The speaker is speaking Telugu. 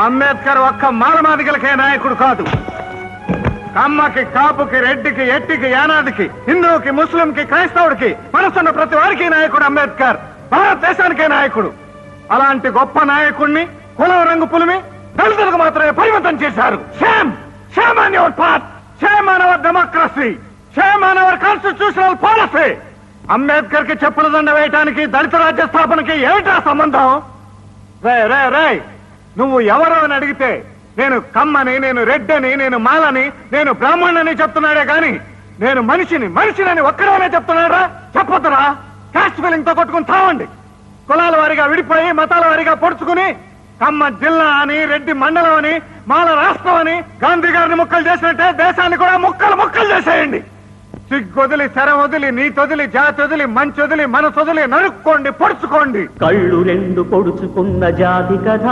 అంబేద్కర్ ఒక్క మాలమాదిగలకే నాయకుడు కాదు. కమ్మకి, కాపుకి, రెడ్డికి, ఎట్టికి, యానాదికి, హిందువుకి, ముస్లింకి, క్రైస్తవుడికి మనసున్న ప్రతి వారికి నాయకుడు అంబేద్కర్. భారతదేశానికే నాయకుడు. అలాంటి గొప్ప నాయకుడిని కులం రంగు పులిమి దళితులకు మాత్రమే పరిమితం చేశారు. Shame shame on your part, shame on our democracy, shame on hour constitutional policy. Ambedkar కి చెప్పుల దండ వేయటానికి దళిత రాజ్య స్థాపనకి ఏమిటా సంబంధం? రే రే రే నువ్వు ఎవరో అని అడిగితే నేను కమ్మని, నేను రెడ్డని, నేను మాలని, నేను బ్రాహ్మణుని చెప్తున్నాడే గాని నేను మనిషిని ఒక్కడనే చెప్తున్నాడా? చెప్పొద్దురా. కాస్ట్ ఫీలింగ్ తో కొట్టుకుని తావండి. కులాల వారిగా విడిపోయి మతాల వారిగా పొడుచుకుని కమ్మ జిల్లా అని, రెడ్డి మండలం అని, మాల రాష్ట్రం అని గాంధీ గారిని ముక్కలు చేసినట్టే దేశాన్ని కూడా ముక్కలు చేసేయండి. సిగ్గొదిలి, శరం వదిలి, నీతొదిలి, జాతి వదిలి, మంచి వదిలి, మనసొదిలి నరుక్కోండి, పొడుచుకోండి. కళ్ళు రెండు పొడుచుకున్న జాతి కథ.